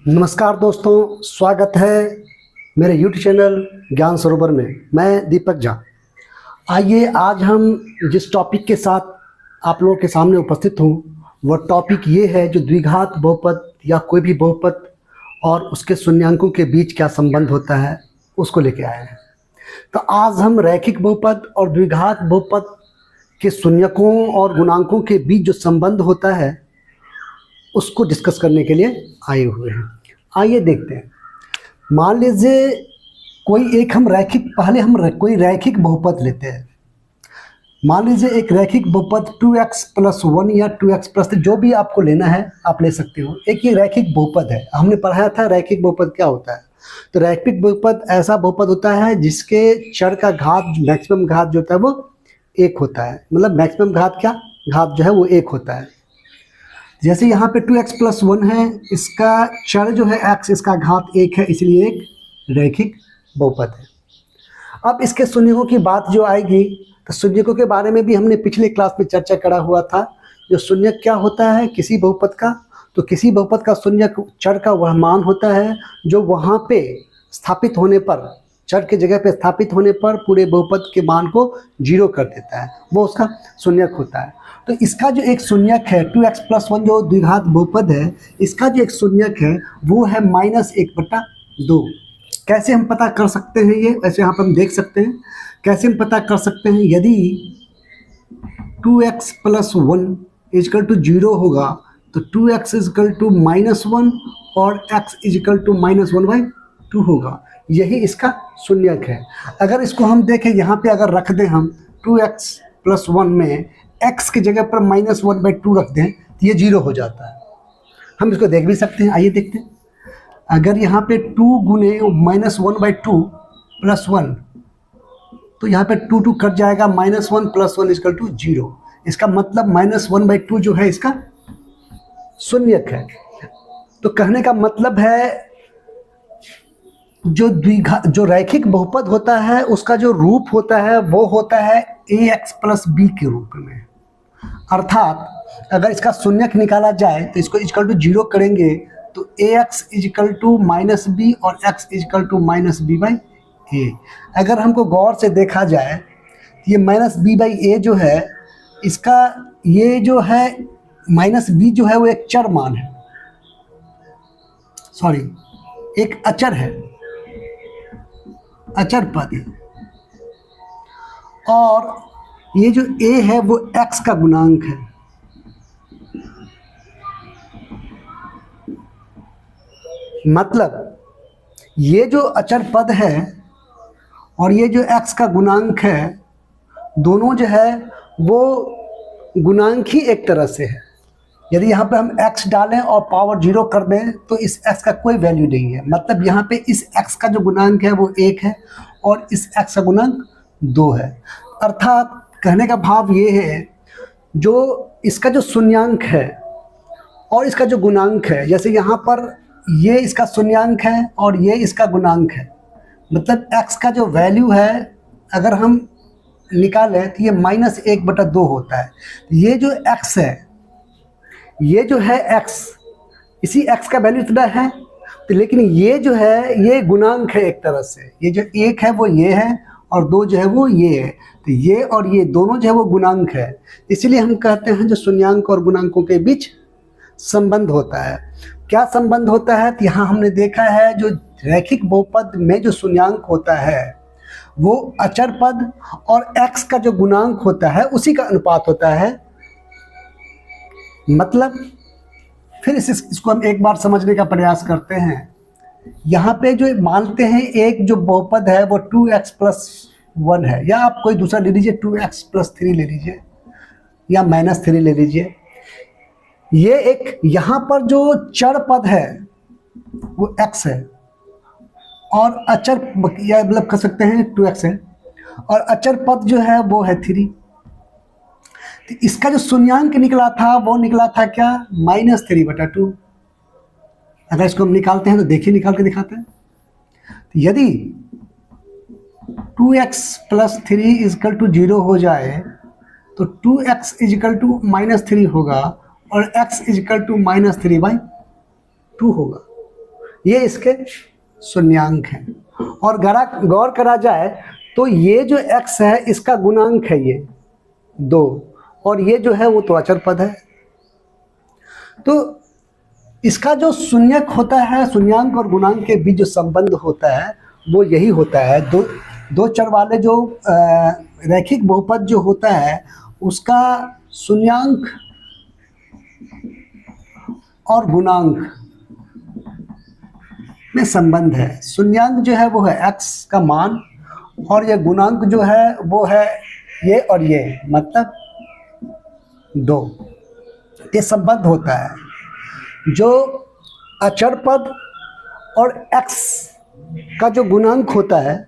नमस्कार दोस्तों, स्वागत है मेरे YouTube चैनल ज्ञान सरोवर में। मैं दीपक झा। आइए आज हम जिस टॉपिक के साथ आप लोगों के सामने उपस्थित हूँ वह टॉपिक ये है जो द्विघात बहुपद या कोई भी बहुपद और उसके शून्यांकों के बीच क्या संबंध होता है उसको लेके आए हैं। तो आज हम रैखिक बहुपद और द्विघात बहुपद के शून्यकों और गुणांकों के बीच जो संबंध होता है उसको डिस्कस करने के लिए आए हुए हैं। आइए देखते हैं। मान लीजिए कोई एक कोई रैखिक बहुपद लेते हैं। मान लीजिए एक रैखिक बहुपद 2x + 1 या 2x + 3 जो भी आपको लेना है आप ले सकते हो। एक ये रैखिक बहुपद है। हमने पढ़ाया था रैखिक बहुपद क्या होता है। तो रैखिक बहुपद ऐसा बहुपद होता है जिसके चर का घात मैक्सिमम घात जो होता है वो 1 होता है। मतलब मैक्सिमम घात जो है वो 1 होता है। जैसे यहाँ पे 2x + 1 है, इसका चर जो है x, इसका घात 1 है, इसलिए एक रैखिक बहुपद है। अब इसके शून्यकों की बात जो आएगी तो शून्यकों के बारे में भी हमने पिछले क्लास में चर्चा करा हुआ था। जो शून्यक क्या होता है किसी बहुपद का, तो किसी बहुपद का शून्यक चर का वह मान होता है जो वहाँ पे स्थापित होने पर, चर के जगह पे स्थापित होने पर पूरे बहुपद के मान को 0 कर देता है, वो उसका शून्यक होता है। तो इसका जो एक शून्यक है 2x + 1 जो द्विघात बहुपद है, इसका जो एक शून्यक है वो है -1/2। कैसे हम पता कर सकते हैं ये, ऐसे यहाँ पर हम देख सकते हैं कैसे हम पता कर सकते हैं। यदि 2x + 1 = 0 होगा तो 2x = -1 और x = -1/2 होगा। यही इसका शून्यक है। अगर इसको हम देखें यहाँ पे, अगर रख दें हम 2x + 1 में x की जगह पर -1/2 रख दें तो ये 0 हो जाता है। हम इसको देख भी सकते हैं। आइए देखते हैं। अगर यहाँ पे 2 गुने -1/2 + 1 तो यहाँ पे 2 कट जाएगा, -1 + 1 = 0। इसका मतलब -1/2 जो है इसका शून्यक है। तो कहने का मतलब है जो रैखिक बहुपद होता है उसका जो रूप होता है वो होता है ax + b के रूप में। अर्थात अगर इसका शून्यक निकाला जाए तो इसको = 0 करेंगे तो ax = -b और x = -b/a। अगर हमको गौर से देखा जाए तो ये -b/a जो है, इसका ये जो है -b जो है वो एक चर मान है, सॉरी एक अचर है, अचर पद है। और ये जो a है वो x का गुणांक है। मतलब ये जो अचर पद है और ये जो x का गुणांक है, दोनों जो है वो गुणांक ही एक तरह से है। यदि यहाँ पे हम x डालें और पावर 0 कर दें तो इस x का कोई वैल्यू नहीं है। मतलब यहाँ पे इस x का जो गुणांक है वो 1 है और इस x का गुणांक 2 है। अर्थात कहने का भाव ये है, जो इसका जो शून्यांक है और इसका जो गुणांक है, जैसे यहाँ पर ये इसका शून्यांक है और ये इसका गुणांक है, मतलब x का जो वैल्यू है अगर हम निकालें तो ये -1/2 होता है। ये जो x है, ये जो है x, इसी x का वैल्यू इतना है, तो लेकिन ये जो है ये गुणांक है एक तरह से। ये जो 1 है वो ये है और 2 जो है वो ये है, तो ये और ये दोनों जो है वो गुणांक है। इसलिए हम कहते हैं जो शून्यांक और गुणांकों के बीच संबंध होता है। क्या संबंध होता है? तो यहाँ हमने देखा है जो रैखिक बहुपद में जो शून्यांक होता है वो अचर पद और x का जो गुणांक होता है उसी का अनुपात होता है। मतलब फिर इसको हम एक बार समझने का प्रयास करते हैं। यहाँ पे जो मानते हैं एक जो बहुपद है वो 2x + 1 है, या आप कोई दूसरा ले लीजिए, 2x + 3 ले लीजिए या -3 ले लीजिए। ये एक यहाँ पर जो चर पद है वो x है और अचर, या मतलब कह सकते हैं 2x है और अचर पद जो है वो है 3। तो इसका जो शून्यांक निकला था वो निकला था क्या? -3/2। अगर इसको हम निकालते हैं तो देखिए, निकाल के दिखाते हैं। तो यदि 2x + 3 = 0 हो जाए तो 2x = -3 होगा और x = -3/2 होगा। ये इसके शून्यांक हैं। और गौर करा जाए तो ये जो x है इसका गुणांक है ये 2, और ये जो है वो तो अचर पद है। तो इसका जो शून्यक होता है, शून्यांक और गुणांक के बीच जो संबंध होता है वो यही होता है। दो चर वाले जो रैखिक बहुपद जो होता है उसका शून्यांक और गुणांक में संबंध है। शून्यांक जो है वो है x का मान, और ये गुणांक जो है वो है ये और ये, मतलब 2। ये संबंध होता है। जो अचर पद और x का जो गुणांक होता है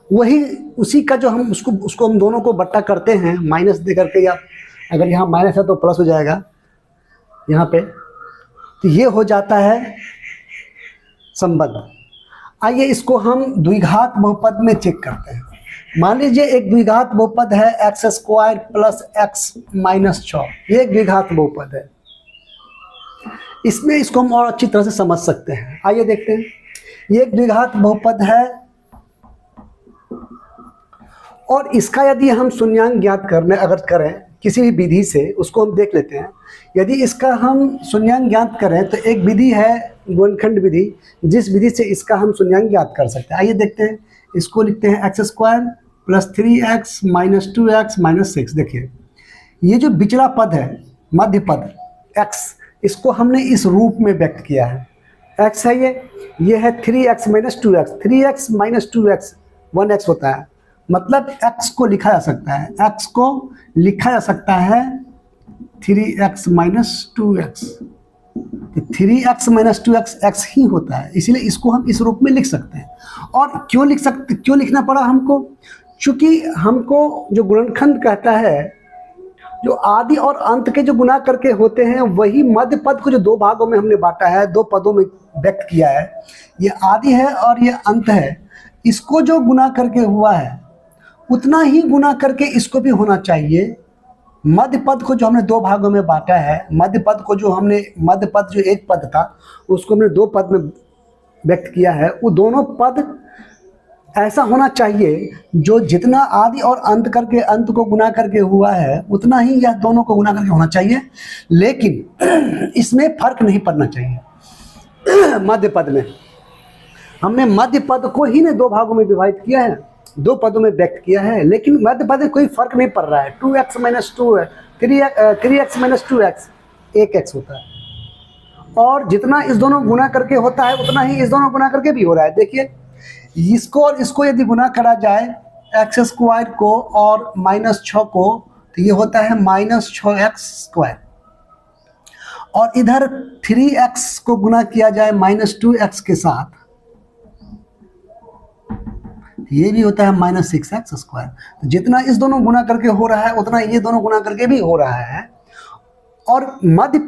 वही उसी का जो हम उसको हम दोनों को बट्टा करते हैं माइनस दे करके, या अगर यहाँ माइनस है तो प्लस हो जाएगा यहाँ पे, तो ये हो जाता है संबंध। आइए इसको हम द्विघात बहुपद में चेक करते हैं। मान लीजिए एक द्विघात बहुपद है x² प्लस x माइनस 6, ये एक द्विघात बहुपद है। इसमें इसको हम और अच्छी तरह से समझ सकते हैं। आइए देखते हैं। ये एक द्विघात बहुपद है और इसका यदि हम शून्यांक ज्ञात करने अगर करें किसी भी विधि से, उसको हम देख लेते हैं। यदि इसका हम शून्यांक ज्ञात करें तो एक विधि है गुणनखंड विधि, जिस विधि से इसका हम शून्यांक ज्ञात कर सकते हैं। आइए देखते हैं। इसको लिखते हैं x² plus 3x minus 2x minus 6। देखिए ये जो बिचला पद है, मध्य पद x, इसको हमने इस रूप में व्यक्त किया है। x है ये है 3x minus 2x, 3x minus 2x 1x होता है, मतलब x को लिखा जा सकता है, x को लिखा जा सकता है 3x minus 2x। 3x minus 2x x ही होता है, इसीलिए इसको हम इस रूप में लिख सकते हैं। और क्यों लिखना पड़ा हमको? चूंकि हमको जो गुणनखंड कहता है, जो आदि और अंत के जो गुना करके होते हैं, वही मध्य पद को जो दो भागों में हमने बांटा है, दो पदों में व्यक्त किया है, ये आदि है और ये अंत है। इसको जो गुना करके हुआ है उतना ही गुना करके इसको भी होना चाहिए। मध्य पद को जो हमने दो भागों में बांटा है, मध्य पद जो एक पद था उसको हमने दो पद में व्यक्त किया है, वो दोनों पद ऐसा होना चाहिए जो जितना आदि और अंत करके अंत को गुना करके हुआ है उतना ही यह दोनों को गुना करके होना चाहिए। लेकिन इसमें फर्क नहीं पड़ना चाहिए। मध्य पद में हमने मध्य पद को ही ने दो भागों में विभाजित किया है, दो पदों में व्यक्त किया है, लेकिन मध्य पद में कोई फर्क नहीं पड़ रहा है। 2x माइनस 2 है, 3x माइनस 2x 1x होता है, और जितना इस दोनों गुना करके होता है उतना ही इस दोनों गुना करके भी हो रहा है। देखिए इसको और इसको यदि गुना करा जाए x² को और माइनस 6 को, तो ये होता है माइनस 6x², और इधर 3x को गुना किया जाए माइनस 2x के साथ, ये भी होता है माइनस 6x²। तो जितना इस दोनों गुना करके हो रहा है उतना ये दोनों गुना करके भी हो रहा है। और मध्य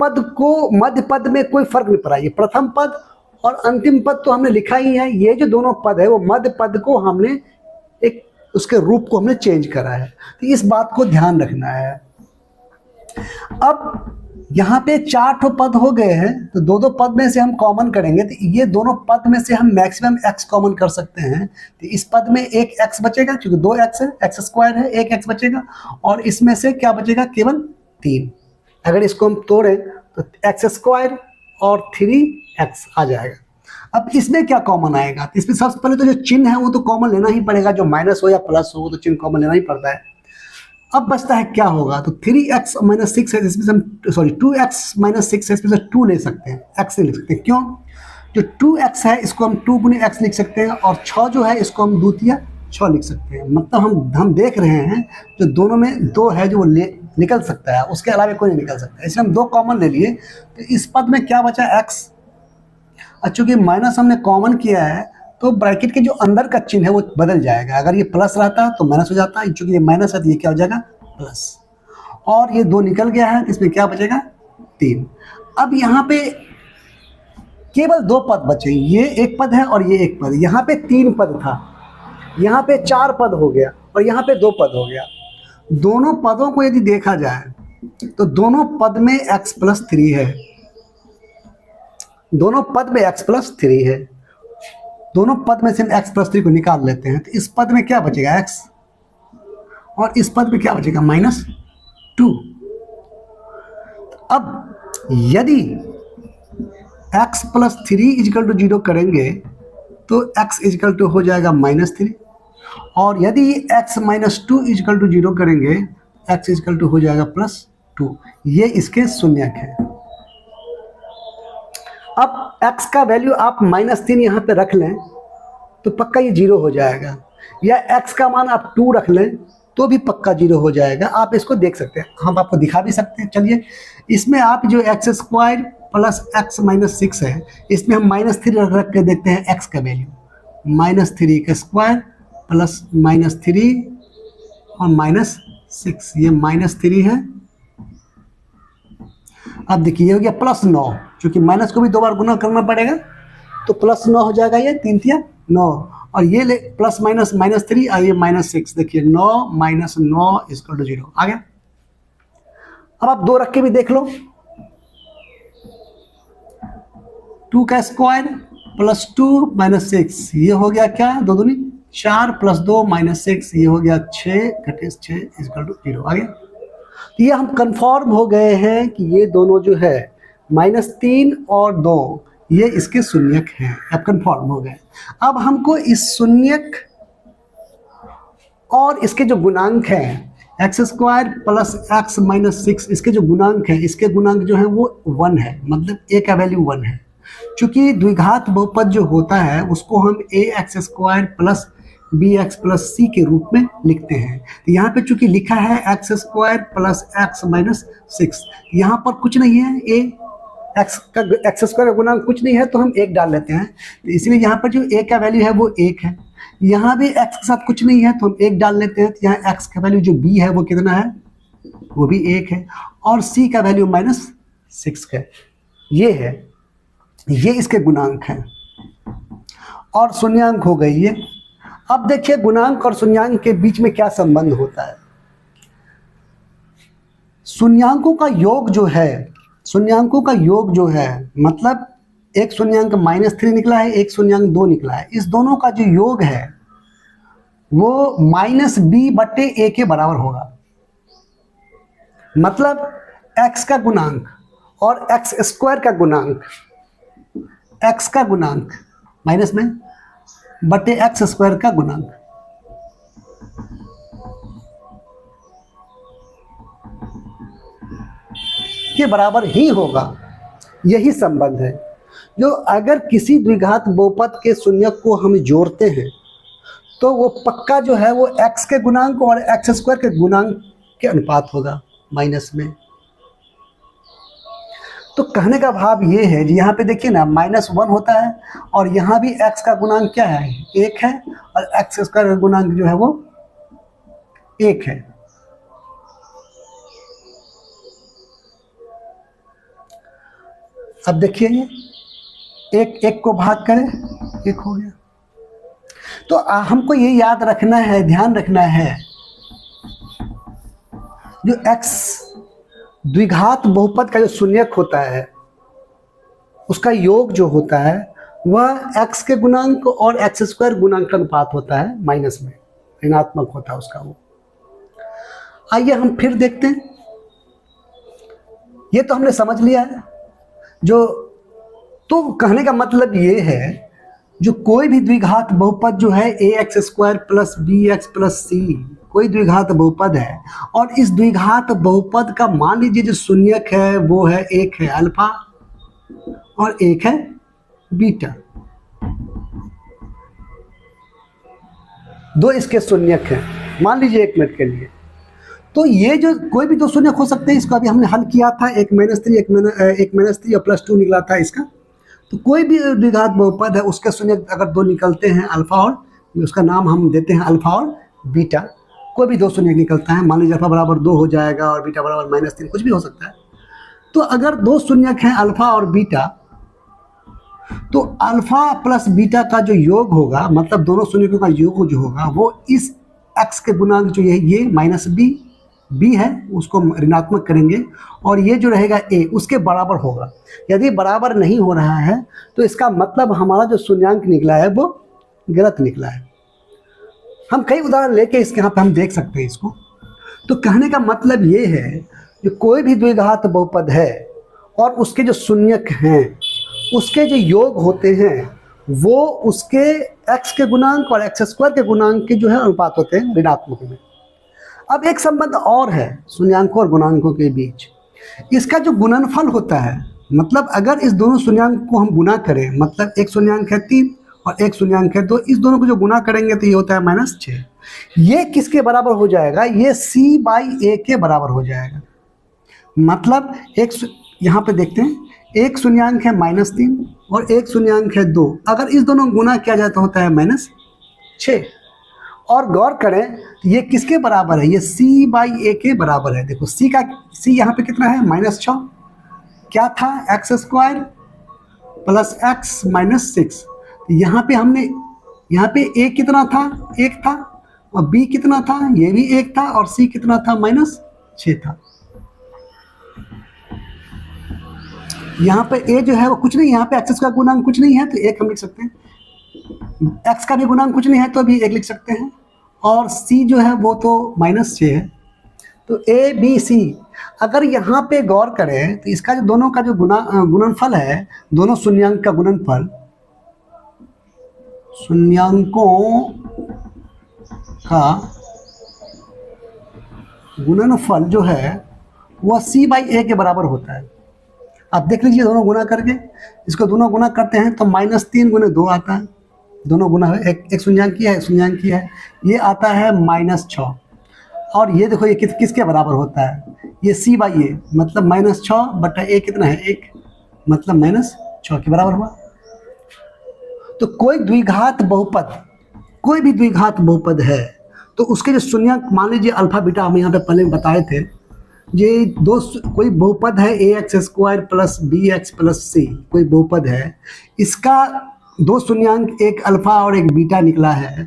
पद में कोई फर्क नहीं पड़ा। ये प्रथम पद और अंतिम पद तो हमने लिखा ही है, ये जो दोनों पद है वो मध्य पद को हमने एक उसके रूप को हमने चेंज करा है। तो इस बात को ध्यान रखना है। अब यहाँ पे 4 ठो पद हो गए हैं, तो दो पद में से हम कॉमन करेंगे, तो ये दोनों पद में से हम मैक्सिमम x कॉमन कर सकते हैं। तो इस पद में एक x बचेगा, क्योंकि 2x है, x² है, एक x बचेगा, और इसमें से क्या बचेगा? केवल 3। अगर इसको हम तोड़ें तो x² और 3x आ जाएगा। अब इसमें क्या कॉमन आएगा? तो इसमें सबसे पहले तो जो चिन्ह है वो तो कॉमन लेना ही पड़ेगा, जो माइनस हो या प्लस हो तो चिन्ह कॉमन लेना ही पड़ता है। अब बचता है क्या होगा? तो 3x माइनस 6 है, इसमें से हम 2x माइनस 6 है, इसमें से 2 ले सकते हैं, x नहीं लिख सकते। क्यों? जो 2x है इसको हम 2 गुने x लिख सकते हैं, और 6 जो है इसको हम द्वितीय 6 लिख सकते हैं। मतलब हम देख रहे हैं जो दोनों में 2 है जो निकल सकता है, उसके अलावा कोई नहीं निकल सकता। इसलिए हम 2 कॉमन ले लिए। तो इस पद में क्या बचा? x। और चूँकि माइनस हमने कॉमन किया है तो ब्रैकेट के जो अंदर का चिन्ह है वो बदल जाएगा। अगर ये प्लस रहता तो माइनस हो जाता, चूँकि ये माइनस है तो ये क्या हो जाएगा? प्लस। और ये 2 निकल गया है, इसमें क्या बचेगा? 3। अब यहाँ पे केवल 2 पद बचे, ये एक पद है और ये एक पद। यहाँ पे 3 पद था, यहाँ पे 4 पद हो गया, और यहाँ पे 2 पद हो गया। दोनों पदों को यदि देखा जाए तो दोनों पद में x + 3 है। दोनों पद में x प्लस 3 है, दोनों पद में से हम x प्लस 3 को निकाल लेते हैं, तो इस पद में क्या बचेगा x और इस पद में क्या बचेगा -2। अब यदि x प्लस 3 इजिकल टू 0 करेंगे तो x इजिकल टू हो जाएगा -3, और यदि x माइनस 2 इजिकल टू 0 करेंगे x इजिकल टू हो जाएगा +2। ये इसके शून्यक है। अब x का वैल्यू आप -3 यहाँ पे रख लें तो पक्का ये 0 हो जाएगा, या x का मान आप 2 रख लें तो भी पक्का 0 हो जाएगा। आप इसको देख सकते हैं, हम आपको दिखा भी सकते हैं। चलिए इसमें आप जो x² प्लस x माइनस 6 है, इसमें हम -3 रख के देखते हैं x का वैल्यू, -3 का स्क्वायर प्लस -3 और -6, ये -3 है। अब देखिए ये हो गया +9, क्योंकि माइनस को भी 2 बार गुना करना पड़ेगा, तो +9 हो जाएगा, ये 3 × 9, और ये ले प्लस माइनस -3 और ये -6, देखिए 9 - 9 = 0 आ गया। अब आप 2 रख के भी देख लो, 2 का स्क्वायर प्लस 2 - 6, ये हो गया क्या, 2 दूनी 4 + 2 - 6, ये हो गया 6 - 6 = 0 आ गया। तो ये हम कंफर्म हो गए हैं कि ये दोनों जो है -3 और 2 ये इसके शून्यक हैं, अब कंफर्म हो गए। अब हमको इस शून्यक और इसके जो गुणांक हैं x² प्लस x माइनस 6, इसके जो गुणांक हैं, इसके गुणांक जो है वो 1 है, मतलब a का वैल्यू 1 है। चूंकि द्विघात बहुपद जो होता है उसको हम ax² plus bx plus c के रूप में लिखते हैं। तो यहाँ पे चूंकि लिखा है x² प्लस x माइनस 6, यहाँ पर कुछ नहीं है, x² का गुणांक कुछ नहीं है, तो हम 1 डाल लेते हैं। तो इसलिए यहाँ पर जो a का वैल्यू है वो 1 है, यहाँ भी x के साथ कुछ नहीं है तो हम 1 डाल लेते हैं। तो यहाँ x का वैल्यू जो b है वो कितना है, वो भी 1 है, और c का वैल्यू -6 है। ये है, ये इसके गुणांक हैं और शून्यांक हो गई ये। अब देखिए गुणांक और शून्यांक के बीच में क्या संबंध होता है। शून्यांकों का योग जो है, शून्यांकों का योग जो है, मतलब एक शून्यांक -3 निकला है, एक शून्यांक 2 निकला है, इस दोनों का जो योग है वो -b/a के बराबर होगा। मतलब x का गुणांक और x² का गुणांक, x का गुणांक माइनस में बटे x² का गुणांक, के बराबर ही होगा। यही संबंध है जो अगर किसी द्विघात बहुपद के शून्यक को हम जोड़ते हैं तो वो पक्का जो है वो x के गुणांक और x² के गुणांक के अनुपात होगा माइनस में। तो कहने का भाव ये है जी, यहाँ पे देखिए ना -1 होता है और यहाँ भी x का गुणांक क्या है, 1 है, और x² का गुणांक जो है वो 1 है। अब देखिए ये एक को भाग करें, 1 हो गया। तो हमको ये याद रखना है, ध्यान रखना है, जो x द्विघात बहुपद का जो शून्यक होता है उसका योग जो होता है वह x के गुणांक और x² गुणांक का अनुपात होता है, माइनस में ऋणात्मक होता है उसका वो। आइए हम फिर देखते हैं, ये तो हमने समझ लिया है। जो तो कहने का मतलब ये है, जो कोई भी द्विघात बहुपद जो है ax² plus bx plus c, कोई द्विघात बहुपद है और इस द्विघात बहुपद का मान लीजिए जो शून्यक है वो है, एक है अल्फा और एक है बीटा, दो इसके शून्यक हैं, मान लीजिए 1 मिनट के लिए। तो ये जो कोई भी 2 शून्यक हो सकते हैं, इसको अभी हमने हल किया था, एक -3 और +2 निकला था इसका। तो कोई भी द्विघात बहुपद है उसके शून्यक अगर 2 निकलते हैं, अल्फा और, उसका नाम हम देते हैं अल्फा और बीटा, कोई भी 2 शून्यक निकलता है, मान लीजिए अल्फा बराबर 2 हो जाएगा और बीटा बराबर -3, कुछ भी हो सकता है। तो अगर 2 शून्यक हैं अल्फा और बीटा, तो अल्फा प्लस बीटा का जो योग होगा, मतलब दोनों शून्यकों का योग जो होगा वो इस x के गुणांक जो ये -b बी है उसको ऋणात्मक करेंगे और ये जो रहेगा ए उसके बराबर होगा। यदि बराबर नहीं हो रहा है तो इसका मतलब हमारा जो शून्यांक निकला है वो गलत निकला है। हम कई उदाहरण लेके इसके यहाँ पे हम देख सकते हैं इसको। तो कहने का मतलब ये है कि कोई भी द्विघात बहुपद है और उसके जो शून्यक हैं उसके जो योग होते हैं वो उसके x के गुणांक और x स्क्वायर के गुणांक के जो है अनुपात होते हैं ऋणात्मक में। अब एक संबंध और है शून्यांकों और गुणांकों के बीच, इसका जो गुणनफल होता है, मतलब अगर इस दोनों शून्यांक को हम गुना करें, मतलब एक शून्यांक है 3 और एक शून्यांक है 2, इस दोनों को जो गुना करेंगे तो ये होता है -6। ये किसके बराबर हो जाएगा? ये c/a के बराबर हो जाएगा। मतलब यहाँ पे देखते हैं, एक शून्यांक है -3 और एक शून्यांक है 2, अगर इस दोनों गुना किया जाए तो होता है -6। और गौर करें तो ये किसके बराबर है? ये c/a के बराबर है। देखो c यहाँ पे कितना है? -6। क्या था? x² + x - 6। यहाँ पे यहाँ पे a कितना था? 1 था। और b कितना था? ये भी 1 था। और c कितना था? -6 था। यहाँ पे a जो है वो कुछ नहीं, यहाँ पे x का गुणांक कुछ नहीं है तो 1 हम लिख सकते हैं। x का भी गुणांक कुछ नहीं है तो भी 1 लिख सकते हैं। और c जो है वो तो -6 है। तो a b c, अगर यहाँ पे गौर करें तो इसका जो दोनों का जो गुणनफल है, दोनों शून्यांक का गुणनफल, शून्यांकों का गुणनफल जो है वह c/a के बराबर होता है। आप देख लीजिए दोनों गुना करके, इसको दोनों गुना करते हैं तो -3 × 2 आता है। दोनों गुना है, एक शून्यांक किया है, शून्यांक किया है, ये आता है -6। और ये देखो ये किसके बराबर होता है? ये c/a, मतलब -6/a कितना है? 1, मतलब -6 के बराबर हुआ। तो कोई द्विघात बहुपद है तो उसके जो शून्यांक, मान लीजिए अल्फा बीटा हम यहाँ पे पहले बताए थे, ये कोई बहुपद है ax² + bx + c, कोई बहुपद है, इसका 2 शून्यांक, एक अल्फा और एक बीटा निकला है।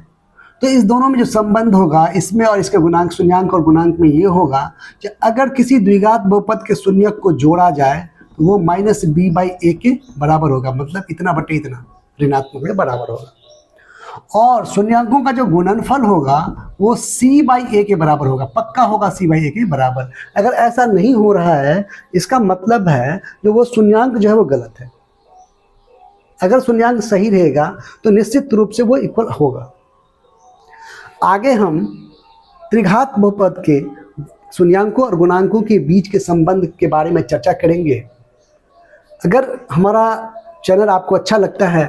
तो इस दोनों में जो संबंध होगा इसमें और इसके गुणांक, शून्यांक और गुणांक में, ये होगा कि अगर किसी द्विघात बहुपद के शून्यक को जोड़ा जाए तो वो -b/a के बराबर होगा, मतलब इतना बटे इतना ऋणात्मक में बराबर होगा। और शून्यांकों का जो गुणनफल होगा वो c/a के बराबर होगा, पक्का होगा c/a के बराबर। अगर ऐसा नहीं हो रहा है इसका मतलब है जो वो शून्यांक जो है वो गलत है। अगर शून्यांक सही रहेगा तो निश्चित रूप से वो इक्वल होगा। आगे हम त्रिघात बहुपद के शून्यांकों और गुणांकों के बीच के संबंध के बारे में चर्चा करेंगे। अगर हमारा चैनल आपको अच्छा लगता है,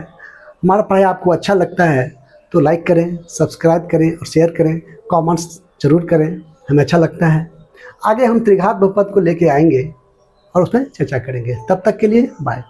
हमारा पढ़ाई आपको अच्छा लगता है तो लाइक करें, सब्सक्राइब करें और शेयर करें, कमेंट्स जरूर करें, हमें अच्छा लगता है। आगे हम त्रिघात बहुपद को लेके आएंगे और उस पर चर्चा करेंगे। तब तक के लिए बाय।